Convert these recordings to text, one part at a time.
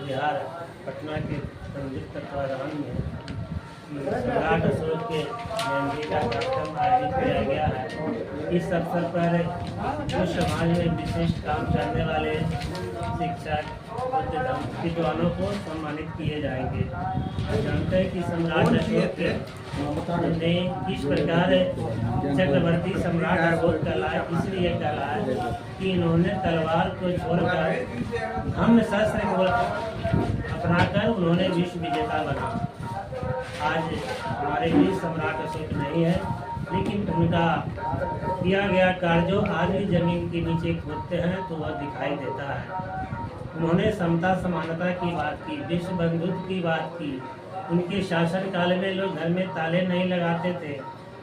बिहार पटना के संयुक्त तत्वाधान में सम्राट अशोक के जयंती का कार्यक्रम आयोजित किया गया है। इस अवसर पर जो समाज में विशिष्ट काम करने वाले शिक्षक विद्वानों को सम्मानित किए जाएंगे। जानते हैं कि सम्राट अशोक ने किस प्रकार चक्रवर्ती सम्राट अशोक कहलाए, इसलिए कहलाए कि इन्होंने तलवार को छोड़कर धम्म शस्त्र को अपनाकर उन्होंने विश्व विजेता बना। आज हमारे बीच सम्राट अशोक नहीं है, लेकिन उनका किया गया कार्य जो आज भी जमीन के नीचे खोदते हैं तो वह दिखाई देता है। उन्होंने समता समानता की बात की, विश्व बंधुत्व की बात की। उनके शासन काल में लोग घर में ताले नहीं लगाते थे,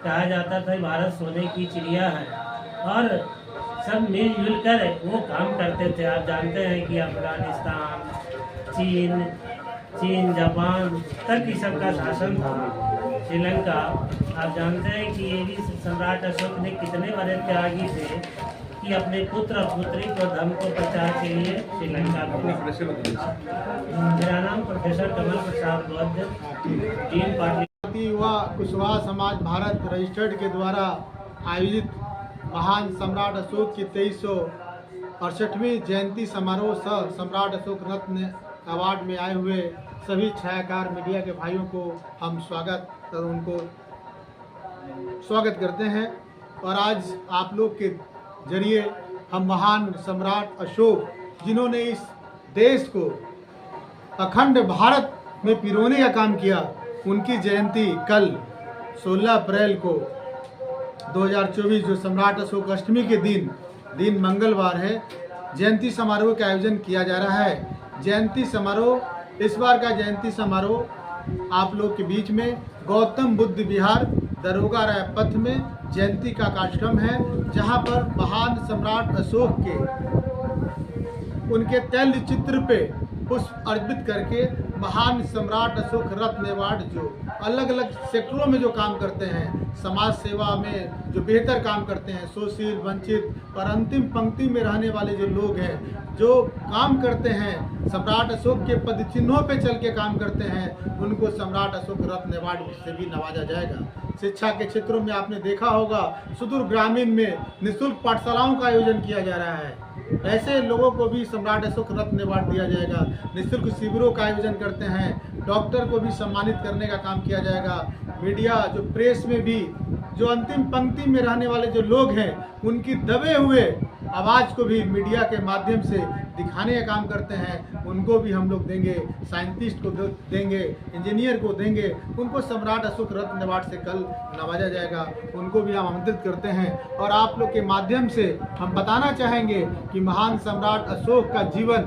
कहा जाता था भारत सोने की चिड़िया है, और सब मिलजुल कर वो काम करते थे। आप जानते हैं कि अफगानिस्तान, चीन, जापान तक इस सब का शासन था। श्रीलंका, आप जानते हैं कि ये भी सम्राट अशोक ने कितने बड़े त्यागी थे कि अपने पुत्र और पुत्री को धर्म को प्रचार के लिए श्रीलंका भेजा। मेरा नाम प्रोफेसर कमल प्रसाद बौद्ध, डीन पार्टी युवा कुशवाहा समाज भारत रजिस्टर्ड के द्वारा आयोजित महान सम्राट अशोक की 2368वीं जयंती समारोह सह सम्राट अशोक रत्न अवार्ड में आए हुए सभी छायाकार मीडिया के भाइयों को हम उनको स्वागत करते हैं। और आज आप लोग के जरिए हम महान सम्राट अशोक, जिन्होंने इस देश को अखंड भारत में पिरोने का काम किया, उनकी जयंती कल 16 अप्रैल को 2024 जो सम्राट अशोक अष्टमी के दिन मंगलवार है, जयंती समारोह का आयोजन किया जा रहा है। जयंती समारोह, इस बार का जयंती समारोह आप लोग के बीच में गौतम बुद्ध विहार दरोगा राय पथ में जयंती का कार्यक्रम है, जहां पर महान सम्राट अशोक के उनके तैल चित्र पे पुष्प अर्पित करके महान सम्राट अशोक रत्न अवार्ड, जो अलग अलग सेक्टरों में जो काम करते हैं, समाज सेवा में जो बेहतर काम करते हैं, शोषित वंचित और अंतिम पंक्ति में रहने वाले जो लोग हैं, जो काम करते हैं, सम्राट अशोक के पद चिन्हों पे चल के काम करते हैं, उनको सम्राट अशोक रत्न अवार्ड से भी नवाजा जाएगा। शिक्षा के क्षेत्रों में आपने देखा होगा, सुदूर ग्रामीण में निःशुल्क पाठशालाओं का आयोजन किया जा रहा है, ऐसे लोगों को भी सम्राट अशोक रत्न अवार्ड दिया जाएगा। निःशुल्क शिविरों का आयोजन करते हैं, डॉक्टर को भी सम्मानित करने का काम किया जाएगा। मीडिया, जो प्रेस में भी जो अंतिम पंक्ति में रहने वाले जो लोग हैं, उनकी दबे हुए आवाज़ को भी मीडिया के माध्यम से दिखाने का काम करते हैं, उनको भी हम लोग देंगे। साइंटिस्ट को देंगे, इंजीनियर को देंगे, उनको सम्राट अशोक रत्न अवार्ड से कल नवाजा जाएगा, उनको भी हम आमंत्रित करते हैं। और आप लोग के माध्यम से हम बताना चाहेंगे कि महान सम्राट अशोक का जीवन,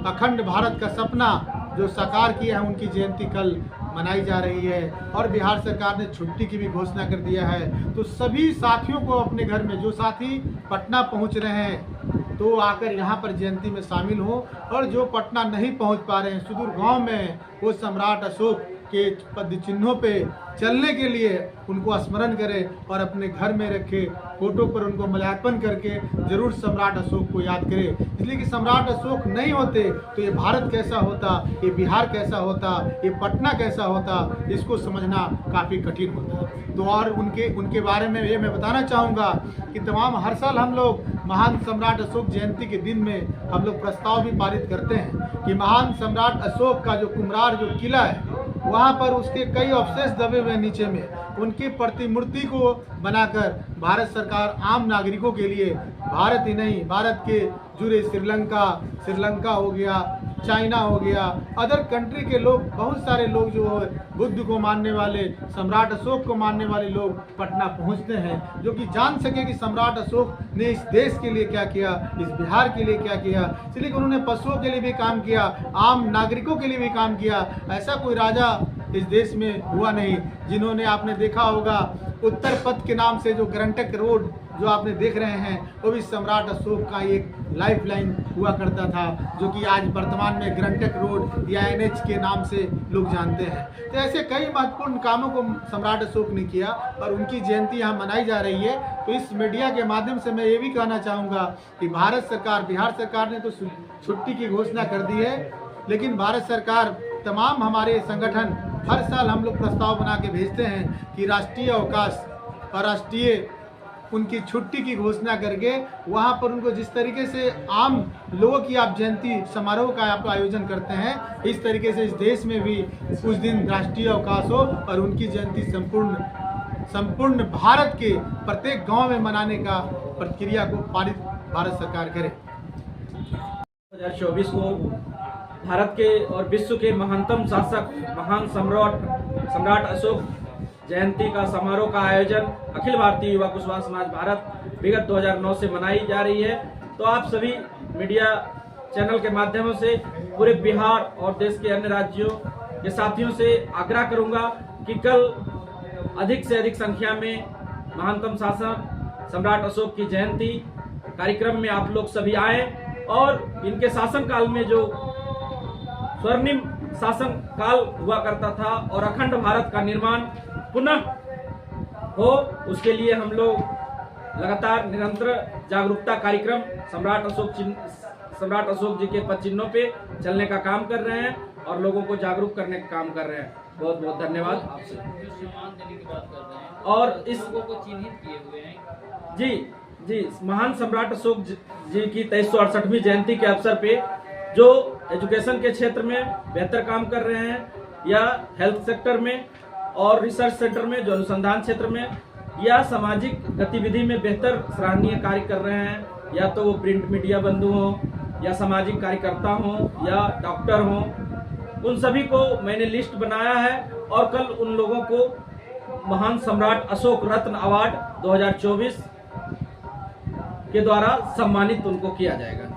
अखंड भारत का सपना जो साकार किया है, उनकी जयंती कल मनाई जा रही है। और बिहार सरकार ने छुट्टी की भी घोषणा कर दिया है, तो सभी साथियों को अपने घर में, जो साथी पटना पहुंच रहे हैं तो आकर यहाँ पर जयंती में शामिल हो, और जो पटना नहीं पहुँच पा रहे हैं, सुदूर गांव में, वो सम्राट अशोक के पद चिन्हों पे चलने के लिए उनको स्मरण करें और अपने घर में रखे फोटो पर उनको माल्यार्पण करके जरूर सम्राट अशोक को याद करें। इसलिए कि सम्राट अशोक नहीं होते तो ये भारत कैसा होता, ये बिहार कैसा होता, ये पटना कैसा होता, इसको समझना काफ़ी कठिन होता। तो और उनके बारे में ये मैं बताना चाहूँगा कि तमाम हर साल हम लोग महान सम्राट अशोक जयंती के दिन में हम लोग प्रस्ताव भी पारित करते हैं कि महान सम्राट अशोक का जो कुम्हरार जो किला है, वहाँ पर उसके कई अवशेष दबे हुए नीचे में, उनकी प्रतिमूर्ति को बनाकर भारत सरकार आम नागरिकों के लिए, भारत ही नहीं, भारत के जुड़े श्रीलंका हो गया, चाइना हो गया, अदर कंट्री के लोग, बहुत सारे लोग जो बुद्ध को मानने वाले, सम्राट अशोक को मानने वाले लोग पटना पहुंचते हैं, जो कि जान सके कि सम्राट अशोक ने इस देश के लिए क्या किया, इस बिहार के लिए क्या किया। इसलिए उन्होंने पशुओं के लिए भी काम किया, आम नागरिकों के लिए भी काम किया। ऐसा कोई राजा इस देश में हुआ नहीं जिन्होंने, आपने देखा होगा उत्तर पथ के नाम से जो ग्रंटक रोड जो आपने देख रहे हैं, वो भी सम्राट अशोक का एक लाइफ लाइन हुआ करता था, जो कि आज वर्तमान में ग्रंटक रोड या NH के नाम से लोग जानते हैं। तो ऐसे कई महत्वपूर्ण कामों को सम्राट अशोक ने किया और उनकी जयंती यहाँ मनाई जा रही है। तो इस मीडिया के माध्यम से मैं ये भी कहना चाहूँगा कि भारत सरकार, बिहार सरकार ने तो छुट्टी की घोषणा कर दी है, लेकिन भारत सरकार, तमाम हमारे संगठन हर साल हम लोग प्रस्ताव बना के भेजते हैं कि राष्ट्रीय अवकाश और राष्ट्रीय उनकी छुट्टी की घोषणा करके वहाँ पर उनको जिस तरीके से आम लोगों की आप जयंती समारोह का आप आयोजन करते हैं, इस तरीके से इस देश में भी उस दिन राष्ट्रीय अवकाश हो और उनकी जयंती संपूर्ण भारत के प्रत्येक गांव में मनाने का प्रक्रिया को पारित भारत सरकार करे। 2024 को भारत के और विश्व के महानतम शासक महान सम्राट अशोक जयंती का समारोह का आयोजन अखिल भारतीय युवा कुशवाहा समाज भारत विगत 2009 से मनाई जा रही है। तो आप सभी मीडिया चैनल के माध्यमों से पूरे बिहार और देश के अन्य राज्यों के साथियों से आग्रह करूंगा कि कल अधिक से अधिक संख्या में महानतम शासक सम्राट अशोक की जयंती कार्यक्रम में आप लोग सभी आए और इनके शासन काल में जो स्वर्णिम शासन काल हुआ करता था और अखंड भारत का निर्माण पुनः हो, उसके लिए हम लोग लगातार निरंतर जागरूकता कार्यक्रम सम्राट अशोक जी के पद चिन्हों पे चलने का काम कर रहे हैं और लोगों को जागरूक करने का काम कर रहे हैं। बहुत बहुत धन्यवाद आपसे। और इस लोगों को चिन्हित किए हुए हैं जी महान सम्राट अशोक जी की 2368वीं जयंती के अवसर पे जो एजुकेशन के क्षेत्र में बेहतर काम कर रहे हैं या हेल्थ सेक्टर में और रिसर्च सेंटर में जो अनुसंधान क्षेत्र में या सामाजिक गतिविधि में बेहतर सराहनीय कार्य कर रहे हैं, या तो वो प्रिंट मीडिया बंधु हों या सामाजिक कार्यकर्ता हों या डॉक्टर हों, उन सभी को मैंने लिस्ट बनाया है और कल उन लोगों को महान सम्राट अशोक रत्न अवार्ड 2024 के द्वारा सम्मानित उनको किया जाएगा।